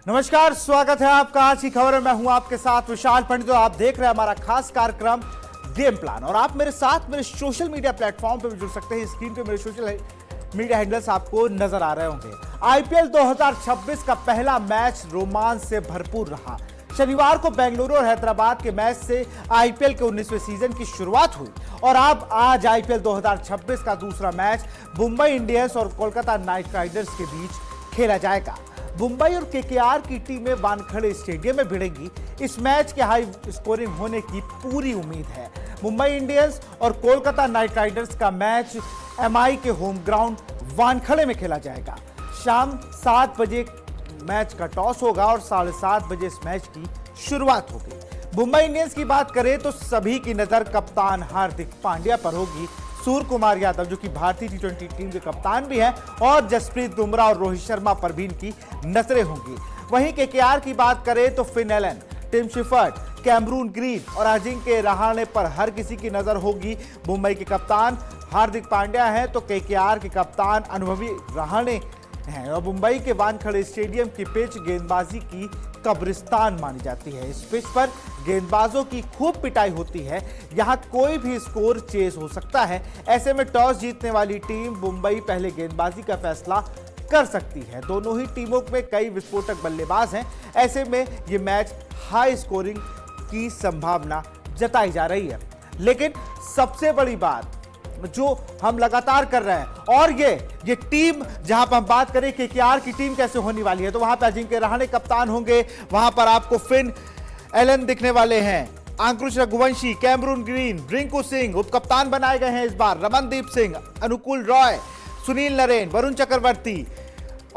नमस्कार, स्वागत है आपका आज की खबर में। मैं हूं आपके साथ विशाल पंडित। आप देख रहे हैं हमारा खास कार्यक्रम गेम प्लान और आप मेरे साथ मेरे सोशल मीडिया प्लेटफॉर्म पे भी जुड़ सकते हैं। स्क्रीन पे मेरे सोशल मीडिया हैंडल्स आपको नजर आ रहे होंगे। आईपीएल 2026 का पहला मैच रोमांच से भरपूर रहा। शनिवार को बेंगलुरु और हैदराबाद के मैच से आईपीएल के 19वें सीजन की शुरुआत हुई और अब आज आईपीएल 2026 का दूसरा मैच मुंबई इंडियंस और कोलकाता नाइट राइडर्स के बीच खेला जाएगा। मुंबई और केकेआर की टीमें वानखेड़े स्टेडियम में भिड़ेंगी। इस मैच के हाई स्कोरिंग होने की पूरी उम्मीद है। मुंबई इंडियंस और कोलकाता नाइट राइडर्स का मैच एमआई के होम ग्राउंड वानखेड़े में खेला जाएगा। शाम 7 बजे मैच का टॉस होगा और 7:30 बजे इस मैच की शुरुआत होगी। मुंबई इंडियंस की बात करें तो सभी की नजर कप्तान हार्दिक पांड्या पर होगी। सूर्य कुमार यादव जो कि भारतीय टी20 टीम के कप्तान भी हैं और जसप्रीत बुमराह और रोहित शर्मा पर भी इनकी नजरें होंगी। वहीं केकेआर की बात करें तो Finn Allen, Tim Seifert, Cameron Green और अजिंक्य रहाणे पर हर किसी की नजर होगी। मुंबई के कप्तान हार्दिक पांड्या हैं तो केकेआर के कप्तान अनुभवी रहाणे हैं और मुंबई के वानखेड़े स्टेडियम की पिच गेंदबाजी की कब्रिस्तान मानी जाती है। इस पिच पर गेंदबाजों की खूब पिटाई होती है। यहां कोई भी स्कोर चेज हो सकता है। ऐसे में टॉस जीतने वाली टीम मुंबई पहले गेंदबाजी का फैसला कर सकती है। दोनों ही टीमों में कई विस्फोटक बल्लेबाज हैं। ऐसे में यह मैच हाई स्कोरिंग की संभावना जताई जा रही है। लेकिन सबसे बड़ी बात जो हम लगातार कर रहे हैं और ये टीम जहां पर हम बात करें कि केकेआर की टीम कैसे होने वाली है तो वहां पर अजिंक्य रहाणे कप्तान होंगे। वहां पर आपको फिन एलन दिखने वाले हैं, अंकुश रघुवंशी, कैमरून ग्रीन, रिंकू सिंह उप कप्तान बनाए गए हैं इस बार, रमनदीप सिंह, अनुकूल रॉय, सुनील नरेन, वरुण चक्रवर्ती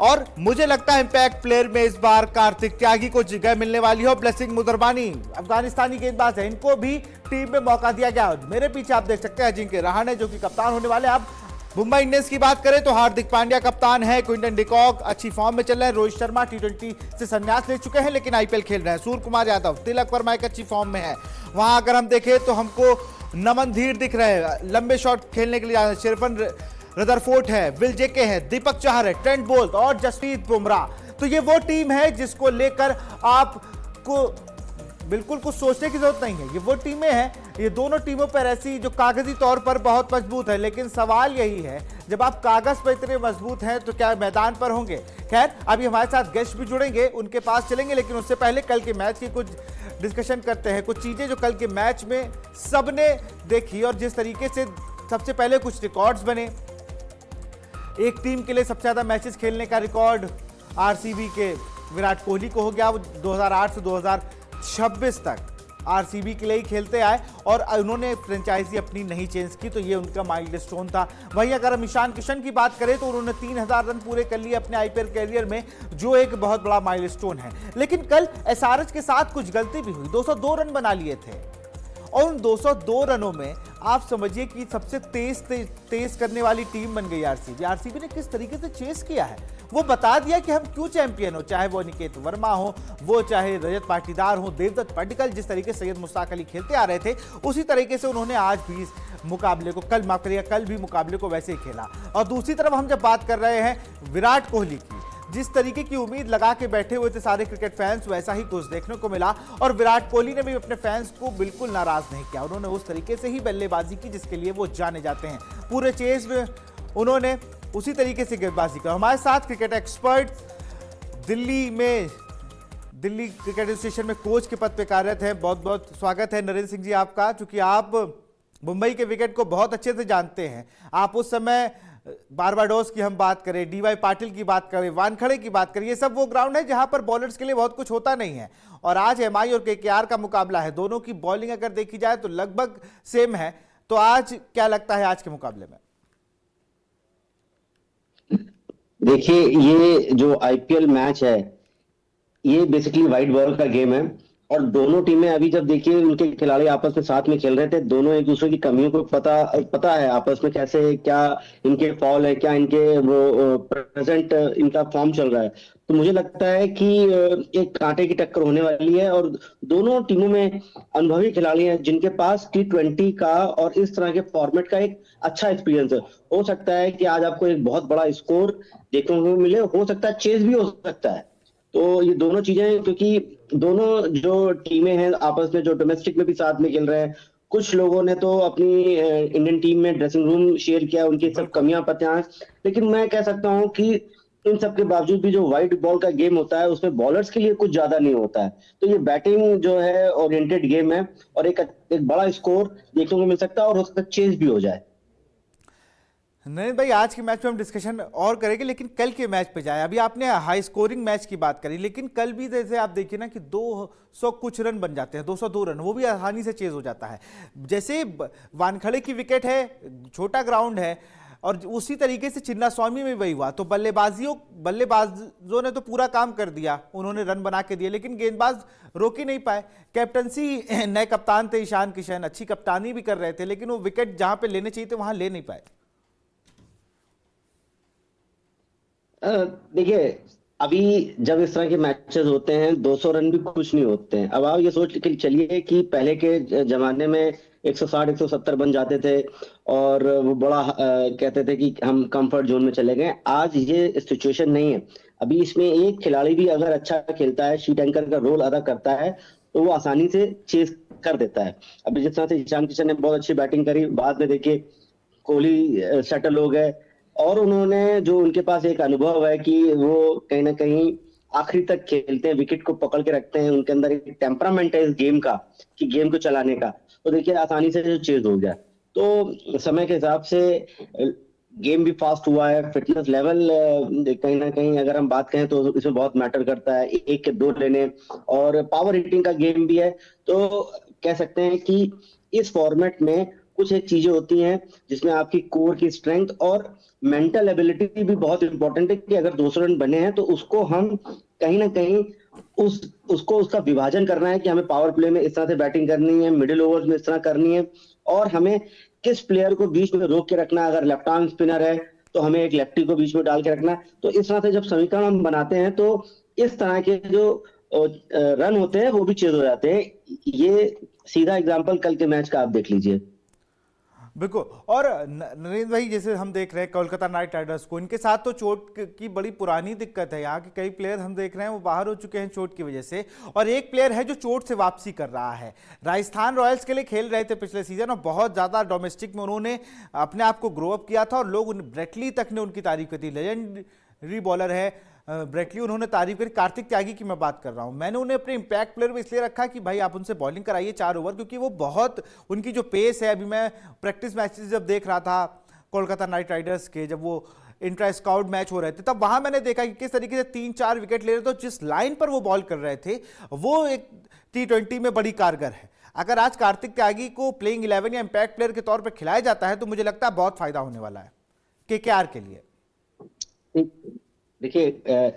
और मुझे लगता है इंपैक्ट प्लेयर में इस बार कार्तिक त्यागी को जगह मिलने वाली हो। ब्लेसिंग मुदरबानी अफगानिस्तानी गेंदबाज है, इनको भी टीम में मौका दिया गया। मेरे पीछे आप देख सकते हैं अजिंक्य रहाणे जो कि कप्तान होने वाले। अब मुंबई इंडियंस की बात करें तो हार्दिक पांड्या कप्तान है, क्विंटन डिकॉक अच्छी फॉर्म में चल रहे हैं, रोहित शर्मा टी20 से संन्यास ले चुके हैं लेकिन आईपीएल खेल रहे हैं, सूर्य कुमार यादव, तिलक वर्मा एक अच्छी फॉर्म में है। वहां अगर हम देखें तो हमको नमन धीर दिख रहे हैं, लंबे शॉट खेलने के लिए शिरफन रदरफोर्ड है, विल जेके है, दीपक चाहर है, ट्रेंट बोल्ट और जसप्रीत बुमराह। तो ये वो टीम है जिसको लेकर आपको बिल्कुल कुछ सोचने की जरूरत नहीं है। ये वो टीमें हैं, ये दोनों टीमों पर ऐसी जो कागजी तौर पर बहुत मजबूत है, लेकिन सवाल यही है जब आप कागज पर इतने मजबूत हैं तो क्या मैदान पर होंगे। खैर अभी हमारे साथ गेस्ट भी जुड़ेंगे, उनके पास चलेंगे, लेकिन उससे पहले कल के मैच की कुछ डिस्कशन करते हैं। कुछ चीजें जो कल के मैच में सबने देखी और जिस तरीके से सबसे पहले कुछ रिकॉर्ड्स बने। एक टीम के लिए सबसे ज्यादा मैचेस खेलने का रिकॉर्ड आरसीबी के विराट कोहली को हो गया। वो 2008 से 2026 तक आरसीबी के लिए ही खेलते आए और उन्होंने फ्रेंचाइजी अपनी नहीं चेंज की, तो ये उनका माइलस्टोन था। वहीं अगर हम ईशान किशन की बात करें तो उन्होंने 3000 रन पूरे कर लिए अपने आईपीएल कैरियर में, जो एक बहुत बड़ा माइलस्टोन है। लेकिन कल एसआरएच के साथ कुछ गलती भी हुई। 202 रन बना लिए थे और उन 202 रनों में आप समझिए कि सबसे तेज करने वाली टीम बन गई आरसीबी। आरसीबी ने किस तरीके से चेस किया है वो बता दिया कि हम क्यों चैंपियन हो, चाहे वो निकेत वर्मा हो, वो चाहे रजत पाटीदार हो, देवदत्त पडिक्कल, जिस तरीके से सैयद मुश्ताक अली खेलते आ रहे थे उसी तरीके से उन्होंने आज भी इस मुकाबले को कल भी मुकाबले को वैसे ही खेला। और दूसरी तरफ हम जब बात कर रहे हैं विराट कोहली की, जिस तरीके की उम्मीद लगा के बैठे हुए थे सारे क्रिकेट फैंस, वैसा ही कुछ देखने को मिला और विराट कोहली ने भी अपने फैंस को बिल्कुल नाराज नहीं किया। उन्होंने उस तरीके से ही बल्लेबाजी की जिसके लिए वो जाने जाते हैं। पूरे चेज में उन्होंने उसी तरीके से गेंदबाजी की। हमारे साथ cricket expert Delhi cricket association में कोच के पद पे कार्यरत है, बहुत बहुत स्वागत है नरेंद्र सिंह जी आपका। चूंकि आप मुंबई के विकेट को बहुत अच्छे से जानते हैं, आप उस समय बारबाडोस की हम बात करें, डीवाई पाटिल की बात करें, वानखेड़े की बात करें, ये सब वो ग्राउंड है जहां पर बॉलर्स के लिए बहुत कुछ होता नहीं है। और आज एमआई और केकेआर का मुकाबला है, दोनों की बॉलिंग अगर देखी जाए तो लगभग सेम है। तो आज क्या लगता है आज के मुकाबले में? देखिए, ये जो आईपीएल मैच है ये बेसिकली वाइट बॉल का गेम है और दोनों टीमें अभी जब देखिए उनके खिलाड़ी आपस में साथ में खेल रहे थे, दोनों एक दूसरे की कमियों को पता है आपस में कैसे क्या इनके फॉल है, क्या इनके वो प्रेजेंट इनका फॉर्म चल रहा है। तो मुझे लगता है कि एक कांटे की टक्कर होने वाली है और दोनों टीमों में अनुभवी खिलाड़ी हैं जिनके पास टी20 का और इस तरह के फॉर्मेट का एक अच्छा एक्सपीरियंस है। हो सकता है कि आज आपको एक बहुत बड़ा स्कोर देखने को मिले, हो सकता है चेज भी हो सकता है। तो ये दोनों चीजें, क्योंकि दोनों जो टीमें हैं आपस में, जो डोमेस्टिक में भी साथ में खेल रहे हैं, कुछ लोगों ने तो अपनी इंडियन टीम में ड्रेसिंग रूम शेयर किया, उनकी सब बिल्कुल। कमियां पतियां हैं। लेकिन मैं कह सकता हूं कि इन सब के बावजूद भी जो वाइड बॉल का गेम होता है उसमें बॉलर्स के लिए कुछ ज्यादा नहीं होता है। तो ये बैटिंग जो है ओरिएंटेड गेम है, और एक बड़ा स्कोर देखने को मिल सकता है, और हो सकता है चेज भी हो जाए। नहीं भाई, आज के मैच में हम डिस्कशन और करेंगे, लेकिन कल के मैच पे जाए। अभी आपने हाई स्कोरिंग मैच की बात करी, लेकिन कल भी जैसे आप देखिए ना कि 200 कुछ रन बन जाते हैं, 202 रन, वो भी आसानी से चेज हो जाता है। जैसे वानखड़े की विकेट है, छोटा ग्राउंड है, और उसी तरीके से चिन्नास्वामी में वही हुआ। तो बल्लेबाजों ने तो पूरा काम कर दिया, उन्होंने रन बना के दिए, लेकिन गेंदबाज रोक ही नहीं पाए। कैप्टनसी नए कप्तान थे ईशान किशन, अच्छी कप्तानी भी कर रहे थे, लेकिन वो विकेट जहां पे लेने चाहिए थे वहां ले नहीं पाए। देखिए, अभी जब इस तरह के मैचेस होते हैं 200 रन भी कुछ नहीं होते हैं। अब आप ये सोच के चलिए कि पहले के जमाने में 160 170 बन जाते थे, और वो बड़ा कहते थे कि हम कंफर्ट जोन में चले गए। आज ये सिचुएशन नहीं है। अभी इसमें एक खिलाड़ी भी अगर अच्छा खेलता है, शीट एंकर का रोल अदा करता है, तो वो आसानी से चेस कर देता है। अभी जिस तरह से ईशान किशन ने बहुत अच्छी बैटिंग करी, बाद में देखिए कोहली सेटल हो गए, और उन्होंने जो उनके पास एक अनुभव है कि वो कहीं ना कहीं आखिरी तक खेलते हैं, विकेट को पकड़ के रखते हैं, उनके अंदर एक टेम्परामेंट है इस गेम का, कि गेम को चलाने का। तो देखिए आसानी से जो चेज हो गया। तो समय के हिसाब से गेम भी फास्ट हुआ है, फिटनेस लेवल कहीं ना कहीं अगर हम बात करें तो इसमें बहुत मैटर करता है, एक के दो लेने, और पावर हिटिंग का गेम भी है। तो कह सकते हैं कि इस फॉर्मेट में कुछ एक चीजें होती हैं जिसमें आपकी कोर की स्ट्रेंथ और मेंटल एबिलिटी भी बहुत इंपॉर्टेंट है, कि अगर 200 रन बने हैं तो उसको हम कहीं ना कहीं उसको उसका विभाजन करना है, कि हमें पावर प्ले में इस तरह से बैटिंग करनी है, मिडिल ओवर्स में इस तरह करनी है, और हमें किस प्लेयर को बीच में रोक के रखना है। अगर लेफ्ट आर्म स्पिनर है तो हमें एक लेफ्टी को बीच में डाल के रखना है। तो इस तरह से जब समीकरण हम बनाते हैं तो इस तरह के जो रन होते हैं वो भी चेज हो जाते हैं। ये सीधा एग्जांपल कल के मैच का आप देख लीजिए। बिल्कुल। और नरेंद्र भाई, जैसे हम देख रहे हैं कोलकाता नाइट राइडर्स को, इनके साथ तो चोट की बड़ी पुरानी दिक्कत है। यहाँ के कई प्लेयर हम देख रहे हैं वो बाहर हो चुके हैं चोट की वजह से, और एक प्लेयर है जो चोट से वापसी कर रहा है। राजस्थान रॉयल्स के लिए खेल रहे थे पिछले सीजन, और बहुत ज़्यादा डोमेस्टिक में उन्होंने अपने आप को ग्रो अप किया था, और लोग ब्रेटली तक ने उनकी तारीफ की थी। लेजेंडरी बॉलर है ब्रेटली, उन्होंने तारीफ करी। कार्तिक त्यागी की मैं बात कर रहा हूं। मैंने उन्हें अपने इंपैक्ट प्लेयर में इसलिए रखा कि भाई आप उनसे बॉलिंग कराइए 4 ओवर, क्योंकि वो बहुत, उनकी जो पेस है, अभी मैं प्रैक्टिस मैचेस जब देख रहा था कोलकाता नाइट राइडर्स के, जब वो इंट्रा स्काउट मैच हो रहे थे, तब वहां मैंने देखा कि किस तरीके से 3-4 विकेट ले रहे थे। तो जिस लाइन पर वो बॉल कर रहे थे वो एक T20 में बड़ी कारगर है। अगर आज कार्तिक त्यागी को प्लेइंग 11 या इंपैक्ट प्लेयर के तौर पर खिलाया जाता है तो मुझे लगता है बहुत फायदा होने वाला है KKR के लिए। देखिए,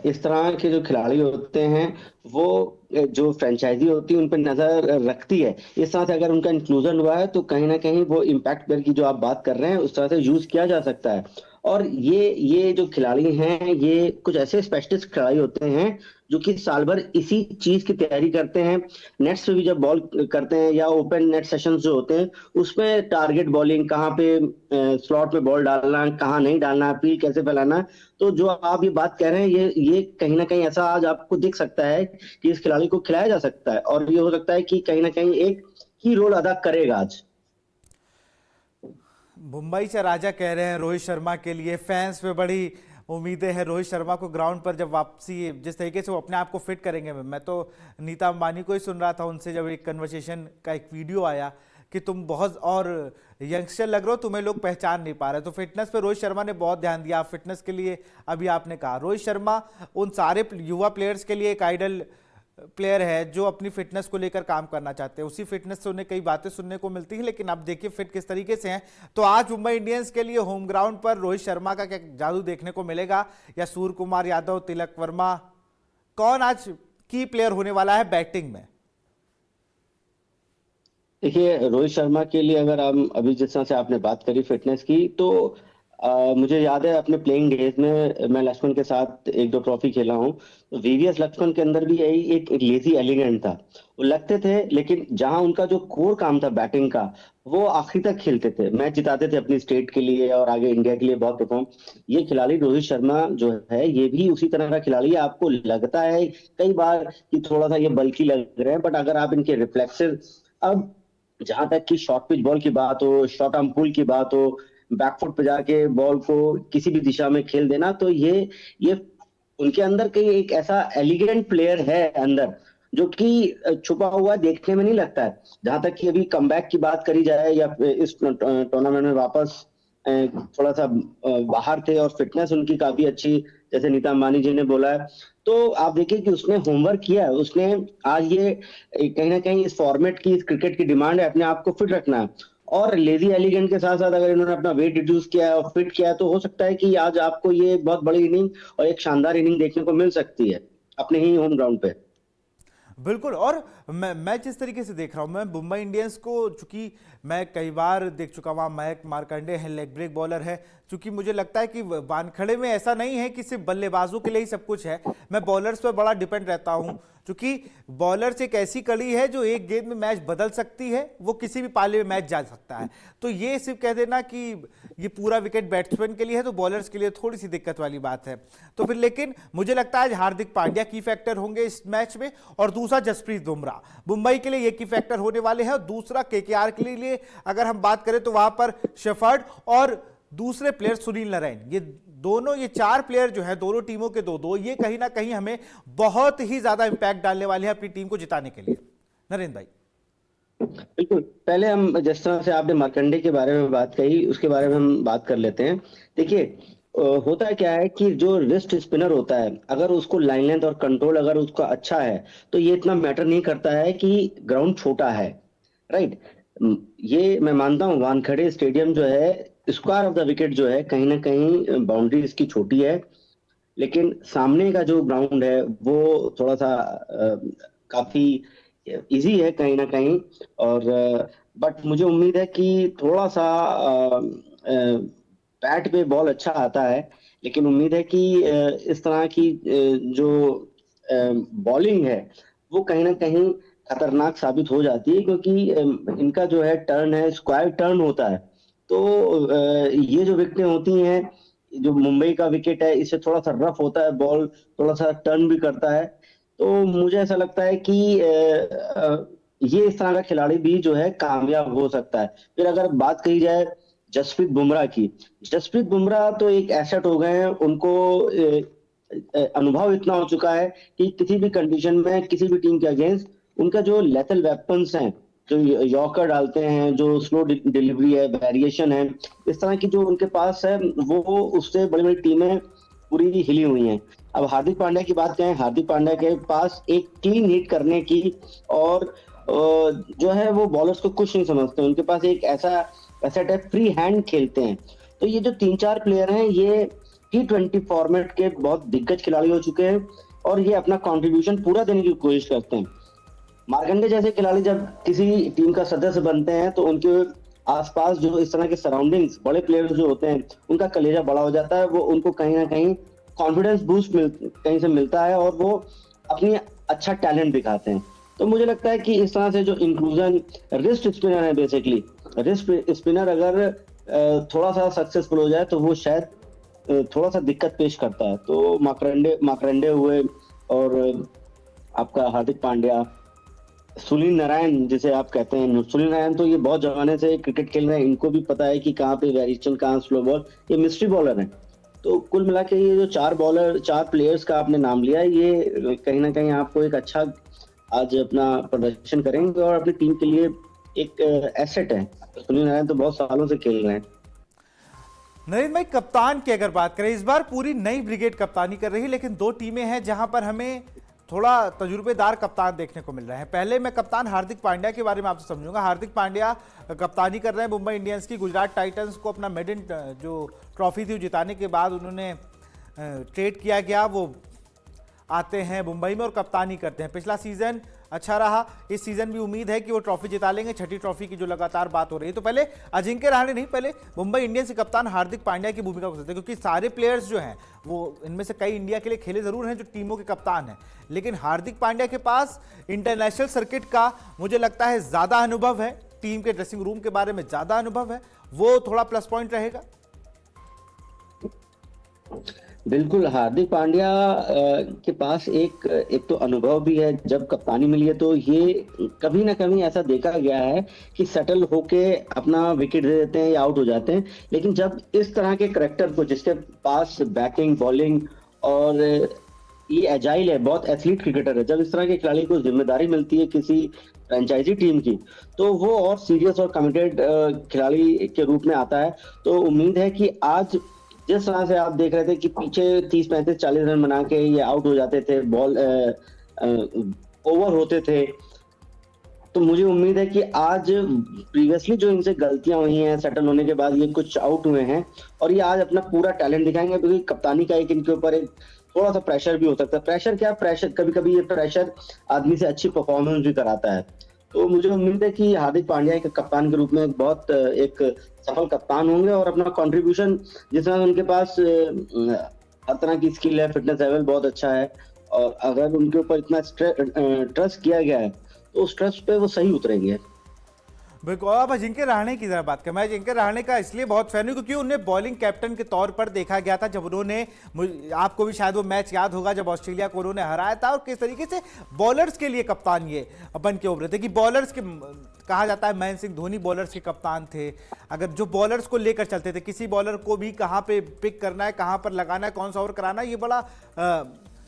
इस तरह के जो खिलाड़ी होते हैं वो जो फ्रेंचाइजी होती है उन पर नजर रखती है। इस तरह से अगर उनका इंक्लूजन हुआ है तो कहीं ना कहीं वो इम्पैक्ट प्लेयर की जो आप बात कर रहे हैं उस तरह से यूज किया जा सकता है। और ये जो खिलाड़ी हैं ये कुछ ऐसे स्पेशलिस्ट खिलाड़ी होते हैं जो कि साल भर इसी चीज की तैयारी करते हैं। नेट्स पे भी जब बॉल करते हैं या ओपन नेट सेशंस जो होते हैं उसमें टारगेट बॉलिंग, कहाँ पे स्लॉट में बॉल डालना है, कहाँ नहीं डालना है, फील्ड कैसे फैलाना है। तो जो आप ये बात कह रहे हैं ये कहीं ना कहीं ऐसा आज आपको दिख सकता है कि इस खिलाड़ी को खिलाया जा सकता है, और ये हो सकता है कि कहीं ना कहीं एक की रोल अदा करेगा आज। मुंबई से राजा कह रहे हैं रोहित शर्मा के लिए, फैंस पे बड़ी उम्मीदें हैं रोहित शर्मा को ग्राउंड पर जब वापसी, जिस तरीके से वो अपने आप को फिट करेंगे। मैं तो नीता अंबानी को ही सुन रहा था उनसे, जब एक कन्वर्सेशन का एक वीडियो आया कि तुम बहुत और यंगस्टर लग रहे हो, तुम्हें लोग पहचान नहीं पा रहे। तो फिटनेस पे रोहित शर्मा ने बहुत ध्यान दिया। फिटनेस के लिए अभी आपने कहा, रोहित शर्मा उन सारे युवा प्लेयर्स के लिए एक आइडल प्लेयर है जो अपनी फिटनेस को लेकर काम करना चाहते हैं। उसी फिटनेस से उन्हें कई बातें सुनने को मिलती हैं, लेकिन अब देखिए फिट किस तरीके से हैं। तो आज मुंबई इंडियंस के लिए होम ग्राउंड पर रोहित शर्मा का क्या जादू देखने को मिलेगा, या सूर्य कुमार यादव, तिलक वर्मा, कौन आज की प्लेयर होने वाला है बैटिंग में? देखिए, रोहित शर्मा के लिए अगर हम अभी जिस तरह से आपने बात करी फिटनेस की, तो मुझे याद है अपने प्लेइंग डेज में मैं लक्ष्मण के साथ एक दो ट्रॉफी खेला हूँ, तो वीवीएस लक्ष्मण के अंदर भी यही एक लेजी एलिगेंट था। वो लगते थे, लेकिन जहां उनका जो कोर काम था बैटिंग का, वो आखिरी तक खेलते थे, मैच जिताते थे अपनी स्टेट के लिए और आगे इंडिया के लिए बहुत परफॉर्म। ये खिलाड़ी रोहित शर्मा जो है, ये भी उसी तरह का खिलाड़ी है। आपको लगता है कई बार कि थोड़ा सा ये बल्की लग रहे हैं, बट अगर आप इनके रिफ्लेक्सेस, अब जहां तक कि शॉर्ट पिच बॉल की बात हो, शॉर्ट आर्म पुल की बात हो, बैकफुट पे जाके बॉल को किसी भी दिशा में खेल देना, तो ये उनके अंदर कहीं एक ऐसा एलिगेंट प्लेयर है अंदर, जो कि छुपा हुआ देखने में नहीं लगता है। जहां तक कि अभी कमबैक की बात करी जाए या इस टूर्नामेंट में वापस थोड़ा सा बाहर थे और फिटनेस उनकी काफी अच्छी, जैसे नीता अंबानी जी ने बोला है, तो आप देखिए कि उसने होमवर्क किया है। उसने आज ये कहीं ना कहीं इस फॉर्मेट की, इस क्रिकेट की डिमांड है अपने आप को फिट रखना है। और लेजी एलिगेंट के साथ साथ अगर इन्होंने अपना वेट रिड्यूस किया है और फिट किया है, तो हो सकता है कि आज आपको ये बहुत बड़ी इनिंग और एक शानदार इनिंग देखने को मिल सकती है अपने ही होम ग्राउंड पे। बिल्कुल। और मैं जिस तरीके से देख रहा हूं, मैं मुंबई इंडियंस को, चूंकि मैं कई बार देख चुका हूं, मयंक मार्कंडे हैं, लेग ब्रेक बॉलर है, चूंकि मुझे लगता है कि वानखेड़े में ऐसा नहीं है कि सिर्फ बल्लेबाजों के लिए ही सब कुछ है। मैं बॉलर्स पर बड़ा डिपेंड रहता हूं, क्योंकि बॉलर्स एक ऐसी कड़ी है जो एक गेंद में मैच बदल सकती है, वो किसी भी पाले में मैच जा सकता है। तो ये सिर्फ कह देना कि ये पूरा विकेट बैट्समैन के लिए है, तो बॉलर्स के लिए थोड़ी सी दिक्कत वाली बात है। तो फिर लेकिन मुझे लगता है हार्दिक पांड्या की फैक्टर होंगे इस मैच में, और दूसरा जसप्रीत बुमराह मुंबई के लिए ये की फैक्टर होने वाले हैं। और दूसरा केकेआर के लिए अगर हम बात करें तो वहां पर शेफर्ड और दूसरे प्लेयर सुनील नारायण, ये दोनों, ये चार प्लेयर जो है दोनों टीमों के दो दो, ये कहीं ना कहीं हमें बहुत ही ज्यादा इंपैक्ट डालने वाले हैं अपनी टीम को जिताने के लिए। नरेंद्र भाई। बिल्कुल, पहले हम जिस तरह से आपने मार्कंडे के बारे में बात कही, उसके बारे में हम बात कर लेते हैं। देखिए, होता क्या है कि जो रिस्ट स्पिनर होता है, अगर उसको लाइन लेंथ और कंट्रोल अगर उसका अच्छा है, तो ये इतना मैटर नहीं करता है कि ग्राउंड छोटा है, राइट। ये मैं मानता हूँ, वानखेड़े स्टेडियम जो है, स्क्वायर ऑफ द विकेट जो है, कहीं ना कहीं बाउंड्री इसकी छोटी है, लेकिन सामने का जो ग्राउंड है वो थोड़ा सा काफी इजी है कहीं ना कहीं। और बट मुझे उम्मीद है कि थोड़ा सा बैट पे बॉल अच्छा आता है, लेकिन उम्मीद है कि इस तरह की जो बॉलिंग है वो कहीं ना कहीं खतरनाक साबित हो जाती है, क्योंकि इनका जो है टर्न है, स्क्वायर टर्न होता है। तो ये जो विकेटें होती हैं, जो मुंबई का विकेट है, इससे थोड़ा सा रफ होता है बॉल, थोड़ा सा टर्न भी करता है। तो मुझे ऐसा लगता है कि ये इस तरह का खिलाड़ी भी जो है कामयाब हो सकता है। फिर अगर बात कही जाए जसप्रीत बुमराह की, जसप्रीत बुमराह तो एक एसेट हो गए हैं। उनको अनुभव इतना हो चुका है कि किसी भी कंडीशन में, किसी भी टीम के अगेंस्ट, उनका जो लेथल वेपन्स हैं, जो यॉर्कर डालते हैं, जो स्लो डिलीवरी है, वेरिएशन है, इस तरह की जो उनके पास है, वो उससे बड़ी बड़ी टीमें पूरी हिली हुई हैं। अब हार्दिक पांड्या की बात करें, हार्दिक पांड्या के पास एक क्लीन हिट करने की और जो है वो बॉलर्स को कुछ नहीं समझते, उनके पास एक ऐसा एसेट है, फ्री हैंड खेलते हैं। तो ये जो 3-4 प्लेयर हैं, ये T20 फॉर्मेट के बहुत दिग्गज खिलाड़ी हो चुके हैं और ये अपना कंट्रीब्यूशन पूरा देने की कोशिश करते हैं। मार्कंडे जैसे खिलाड़ी जब किसी टीम का सदस्य बनते हैं, तो उनके आसपास जो इस तरह के सराउंडिंग्स, बड़े प्लेयर्स जो होते हैं, उनका कलेजा बड़ा हो जाता है। वो उनको कहीं ना कहीं कॉन्फिडेंस बूस्ट कहीं से मिलता है और वो अपनी अच्छा टैलेंट दिखाते हैं। तो मुझे लगता है कि इस तरह से जो इंक्लूजन, रिस्ट स्पिनर है बेसिकली, रिस्ट स्पिनर अगर थोड़ा सा सक्सेसफुल हो जाए, तो वो शायद थोड़ा सा दिक्कत पेश करता है। तो मार्कंडे हुए, और आपका हार्दिक पांड्या, सुनील नारायण जिसे आप कहते हैं, सुनील नारायण तो ये बहुत जमाने से क्रिकेट खेल रहे हैं, इनको भी पता है कि कहाँ पे वेरिएशन, कहाँ स्लो बॉल, ये मिस्ट्री बॉलर हैं। तो कुल मिला के ये जो 4 प्लेयर्स का आपने नाम लिया, ये कहीं ना कहीं आपको एक अच्छा आज अपना प्रदर्शन करेंगे और अपनी टीम के लिए एक एसेट है। सुनील नारायण तो बहुत सालों से खेल रहे हैं। नरेंद्र भाई, कप्तान की अगर बात करें, इस बार पूरी नई ब्रिगेड कप्तानी कर रही है, लेकिन दो टीमें हैं जहां पर हमें थोड़ा तजुर्बेदार कप्तान देखने को मिल रहे हैं। पहले मैं कप्तान हार्दिक पांड्या के बारे में आपसे समझूंगा। हार्दिक पांड्या कप्तानी कर रहे हैं मुंबई इंडियंस की। गुजरात टाइटंस को अपना मेडन जो ट्रॉफी थी जिताने के बाद उन्होंने ट्रेड किया गया, वो आते हैं मुंबई में और कप्तानी करते हैं। पिछला सीजन अच्छा रहा। इस सीजन भी उम्मीद है कि वो ट्रॉफी जिता लेंगे, छठी ट्रॉफी की जो लगातार बात हो रही है। तो पहले अजिंक्य रहाणे नहीं, पहले मुंबई इंडियंस के कप्तान हार्दिक पांड्या की भूमिका को सोचते हैं, क्योंकि सारे प्लेयर्स जो हैं वो इनमें से कई इंडिया के लिए खेले जरूर हैं जो टीमों के कप्तान हैं, लेकिन हार्दिक पांड्या के पास इंटरनेशनल सर्किट का मुझे लगता है ज्यादा अनुभव है, टीम के ड्रेसिंग रूम के बारे में ज्यादा अनुभव है, वो थोड़ा प्लस पॉइंट रहेगा। बिल्कुल, हार्दिक पांड्या के पास एक तो अनुभव भी है। जब कप्तानी मिली है तो ये कभी ना कभी ऐसा देखा गया है कि सेटल होके अपना विकेट दे देते हैं या आउट हो जाते हैं, लेकिन जब इस तरह के करैक्टर को, जिसके पास बैटिंग बॉलिंग और ये एजाइल है, बहुत एथलीट क्रिकेटर है, जब इस तरह के खिलाड़ी को जिम्मेदारी मिलती है किसी फ्रेंचाइजी टीम की, तो वो और सीरियस और कमिटेड खिलाड़ी के रूप में आता है। तो उम्मीद है कि आज जिस तरह से आप देख रहे थे कि पीछे 30, 35, 40 रन बना के ये आउट हो जाते थे, बॉल ओवर होते थे, तो मुझे उम्मीद है कि आज प्रीवियसली जो इनसे गलतियां हुई हैं सेटल होने के बाद, ये कुछ आउट हुए हैं और ये आज अपना पूरा टैलेंट दिखाएंगे, क्योंकि कप्तानी का एक इनके ऊपर एक थोड़ा सा प्रेशर भी हो सकता है। प्रेशर क्या, प्रेशर कभी कभी ये प्रेशर आदमी से अच्छी परफॉर्मेंस भी कराता है। तो मुझे उम्मीद है कि हार्दिक पांड्या एक कप्तान के रूप में बहुत एक सफल कप्तान होंगे और अपना कंट्रीब्यूशन, जिस तरह उनके पास हर तरह की स्किल है, फिटनेस लेवल बहुत अच्छा है, और अगर उनके ऊपर इतना ट्रस्ट किया गया है तो उस ट्रस्ट पे वो सही उतरेंगे। बिल्कुल। अब अजिंक्य रहाणे की जरा बात करें। मैं अजिंक्य रहाणे का इसलिए बहुत फैन हूं क्योंकि उन्हें बॉलिंग कैप्टन के तौर पर देखा गया था, जब उन्होंने, आपको भी शायद वो मैच याद होगा जब ऑस्ट्रेलिया को उन्होंने हराया था, और किस तरीके से बॉलर्स के लिए कप्तान ये बन के उभरे थे कि बॉलर्स के, कहा जाता है महेंद्र सिंह धोनी बॉलर्स के कप्तान थे। अगर जो बॉलर्स को लेकर चलते थे, किसी बॉलर को भी कहाँ पे पिक करना है, कहाँ पर लगाना है, कौन सा ओवर कराना है, ये बड़ा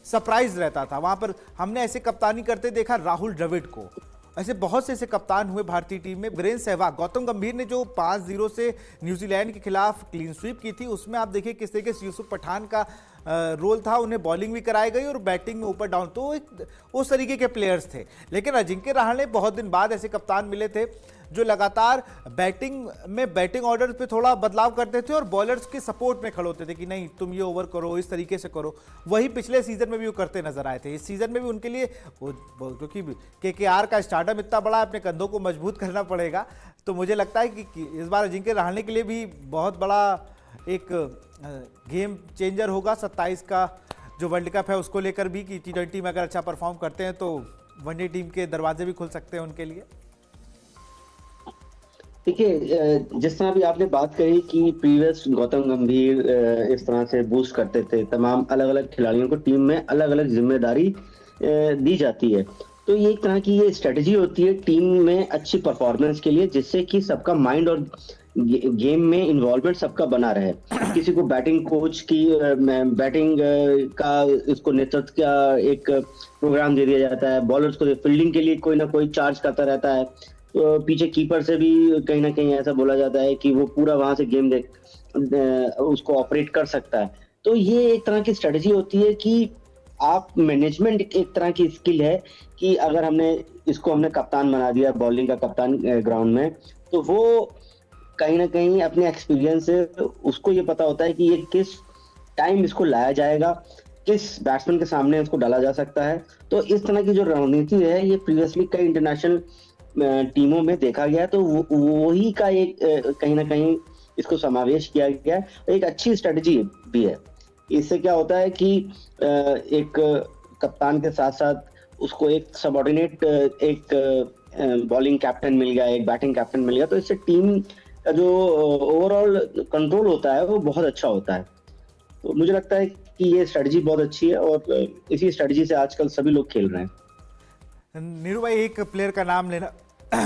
सरप्राइज रहता था। वहां पर हमने ऐसे कप्तानी करते देखा राहुल द्रविड़ को, ऐसे बहुत से ऐसे कप्तान हुए भारतीय टीम में। वीरेंद्र सहवाग, गौतम गंभीर ने जो 5-0 से न्यूजीलैंड के खिलाफ क्लीन स्वीप की थी, उसमें आप देखिए किस तरीके से यूसुफ पठान का रोल था, उन्हें बॉलिंग भी कराई गई और बैटिंग में ऊपर डाउन, तो एक उस तरीके के प्लेयर्स थे। लेकिन अजिंक्य रहाणे बहुत दिन बाद ऐसे कप्तान मिले थे जो लगातार बैटिंग ऑर्डर पे थोड़ा बदलाव करते थे और बॉलर्स के सपोर्ट में खड़े होते थे कि नहीं तुम ये ओवर करो, इस तरीके से करो। वही पिछले सीजन में भी वो करते नजर आए थे। इस सीजन में भी उनके लिए क्योंकि केकेआर का स्टार्टअप इतना बड़ा है, अपने कंधों को मजबूत करना पड़ेगा, तो मुझे लगता है कि इस बार अजिंक्य रहाणे के लिए भी बहुत बड़ा एक गेम चेंजर होगा 27 का जो वर्ल्ड कप है उसको लेकर भी, कि T20 में अगर अच्छा परफॉर्म करते हैं तो वनडे टीम के दरवाजे भी खुल सकते हैं उनके लिए। देखिए, जिस तरह भी आपने बात करी कि प्रीवियस गौतम गंभीर इस तरह से बूस्ट करते थे, तमाम अलग अलग खिलाड़ियों को टीम में अलग अलग जिम्मेदारी दी जाती है, तो ये एक तरह की ये स्ट्रेटजी होती है टीम में अच्छी परफॉर्मेंस के लिए, जिससे कि सबका माइंड और गेम में इन्वॉल्वमेंट सबका बना रहे। किसी को बैटिंग कोच की बैटिंग का इसको नेतृत्व का एक प्रोग्राम दे दिया जाता है, बॉलर्स को फील्डिंग के लिए कोई ना कोई चार्ज करता रहता है, तो पीछे कीपर से भी कहीं ना कहीं ऐसा बोला जाता है कि वो पूरा वहां से गेम उसको ऑपरेट कर सकता है। तो ये एक तरह की स्ट्रेटजी होती है कि आप मैनेजमेंट एक तरह की स्किल है कि अगर हमने कप्तान बना दिया, बॉलिंग का कप्तान ग्राउंड में, तो वो कहीं ना कहीं अपने एक्सपीरियंस से उसको ये पता होता है कि ये किस टाइम इसको लाया जाएगा, किस बैट्समैन के सामने इसको डाला जा सकता है। तो इस तरह की जो रणनीति है ये प्रीवियसली कई इंटरनेशनल टीमों में देखा गया है, तो वही का एक कहीं ना कहीं इसको समावेश किया गया है। एक अच्छी स्ट्रेटजी भी है। इससे क्या होता है कि एक कप्तान के साथ साथ उसको एक सबऑर्डिनेट एक बॉलिंग कैप्टन मिल गया, एक बैटिंग कैप्टन मिल गया, तो इससे टीम का जो ओवरऑल कंट्रोल होता है वो बहुत अच्छा होता है। तो मुझे लगता है कि ये स्ट्रेटजी बहुत अच्छी है और इसी स्ट्रेटजी से आजकल सभी लोग खेल रहे हैं। नीरू भाई, एक प्लेयर का नाम लेना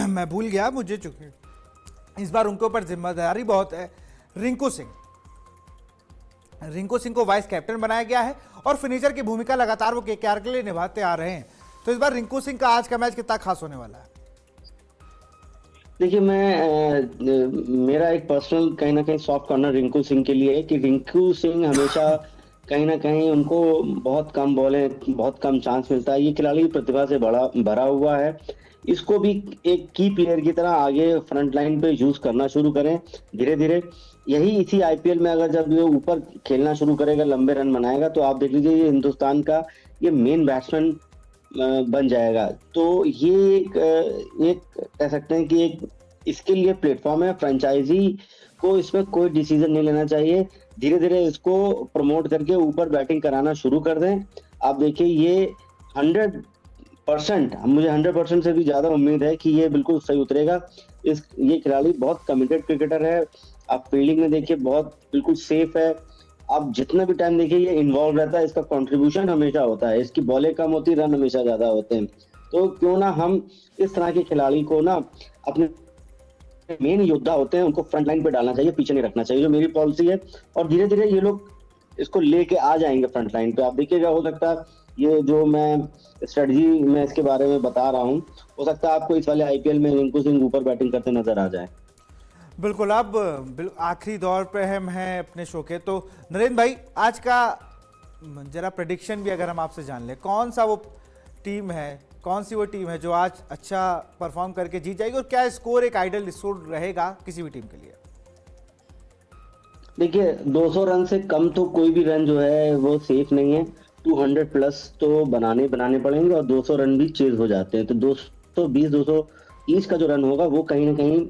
मैं भूल गया, मुझे चूंकि इस बार उनके ऊपर जिम्मेदारी बहुत है, रिंकू सिंह। रिंकू सिंह को वाइस कैप्टन बनाया गया है और फिनिशर की भूमिका लगातार वो केकेआर के लिए निभाते आ रहे हैं। तो इस बार रिंकू सिंह का आज का मैच कितना खास होने वाला है? देखिए, मेरा एक पर्सनल कहीं ना कहीं सॉफ्ट कॉर्नर रिंकू सिंह के लिए है कि रिंकू सिंह हमेशा कहीं ना कहीं उनको बहुत कम बॉलें, बहुत कम चांस मिलता है। ये खिलाड़ी प्रतिभा से भरा हुआ है। इसको भी एक की प्लेयर की तरह आगे फ्रंट लाइन पे यूज करना शुरू करें धीरे धीरे। यही इसी आईपीएल में अगर जब ये ऊपर खेलना शुरू करेगा, लंबे रन बनाएगा, तो आप देख लीजिए ये हिंदुस्तान का ये मेन बैट्समैन बन जाएगा। तो ये एक कह सकते हैं कि एक इसके लिए प्लेटफॉर्म है। फ्रेंचाइजी को इसमें कोई डिसीजन नहीं लेना चाहिए, धीरे धीरे इसको प्रमोट करके ऊपर बैटिंग कराना शुरू कर दें। आप देखिए ये 100%, मुझे 100% से भी ज्यादा उम्मीद है कि ये बिल्कुल सही उतरेगा। ये खिलाड़ी बहुत कमिटेड क्रिकेटर है। आप फील्डिंग में देखिए बहुत बिल्कुल सेफ है। आप जितना भी टाइम देखिए ये इन्वॉल्व रहता है, इसका कंट्रीब्यूशन हमेशा होता है, इसकी बॉलें कम होती, रन हमेशा ज्यादा होते हैं। तो क्यों ना हम इस तरह के खिलाड़ी को ना अपने मेन योद्धा होते हैं, उनको फ्रंट लाइन पे डालना चाहिए, पीछे नहीं रखना चाहिए, जो मेरी पॉलिसी है। और धीरे धीरे ये लोग इसको लेके आ जाएंगे फ्रंट लाइन पे। आप देखिएगा, हो सकता है ये जो मैं स्ट्रेटजी में इसके बारे में बता रहा हूँ, हो सकता है आपको इस वाले आईपीएल में रिंकू सिंह ऊपर बैटिंग करते नजर आ जाए। बिल्कुल। अब आखिरी दौर पे हम हैं अपने शो के, तो नरेंद्र भाई आज का जरा प्रेडिक्शन भी अगर हम आपसे जान ले, कौन सा वो टीम है, कौन सी वो टीम है जो आज अच्छा परफॉर्म करके जीत जाएगी, और क्या स्कोर एक आइडल स्कोर रहेगा किसी भी टीम के लिए? देखिए 200 रन से कम तो कोई भी रन जो है वो सेफ नहीं है। 200 प्लस तो बनाने पड़ेंगे, और 200 रन भी चेज हो जाते हैं। तो 220 230 का जो रन होगा वो कहीं ना कहीं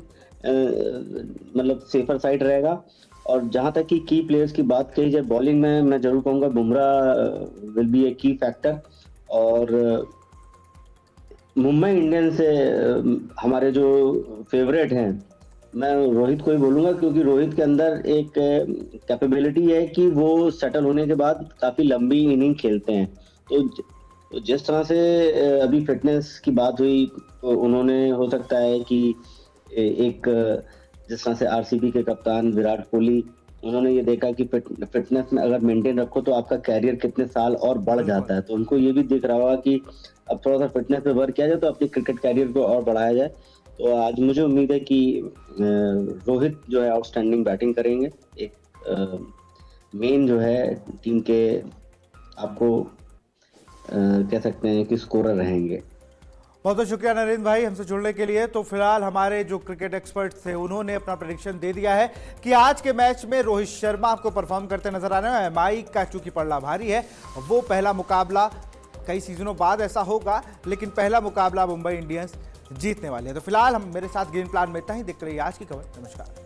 मतलब सेफर साइड रहेगा। और जहां तक कि की प्लेयर्स की बात कही जाए, बॉलिंग में मैं जरूर कहूंगा बुमराह विल बी ए की फैक्टर। और मुंबई इंडियंस से हमारे जो फेवरेट हैं, मैं रोहित को ही बोलूंगा, क्योंकि रोहित के अंदर एक कैपेबिलिटी है कि वो सेटल होने के बाद काफी लंबी इनिंग खेलते हैं। तो जिस तरह से अभी फिटनेस की बात हुई, तो उन्होंने हो सकता है कि एक जिस तरह से आरसीबी के कप्तान विराट कोहली, उन्होंने ये देखा कि फिटनेस में अगर मेंटेन रखो तो आपका कैरियर कितने साल और बढ़ जाता है। तो उनको ये भी दिख रहा होगा कि अब थोड़ा सा फिटनेस पे वर्क किया जाए तो अपनी क्रिकेट कैरियर को और बढ़ाया जाए। तो आज मुझे उम्मीद है कि रोहित जो है आउटस्टैंडिंग बैटिंग करेंगे, एक मेन जो है टीम के आपको कह सकते हैं कि स्कोरर रहेंगे। बहुत बहुत शुक्रिया नरेंद्र भाई हमसे जुड़ने के लिए। तो फिलहाल हमारे जो क्रिकेट एक्सपर्ट थे उन्होंने अपना प्रेडिक्शन दे दिया है कि आज के मैच में रोहित शर्मा आपको परफॉर्म करते नजर आ रहे हैं। एमआई का चूंकि पड़ला भारी है, वो पहला मुकाबला कई सीजनों बाद ऐसा होगा, लेकिन पहला मुकाबला मुंबई इंडियंस जीतने वाली है। तो फिलहाल हम मेरे साथ गेम प्लान में इतना ही। देखते रहिए आज की खबर। नमस्कार।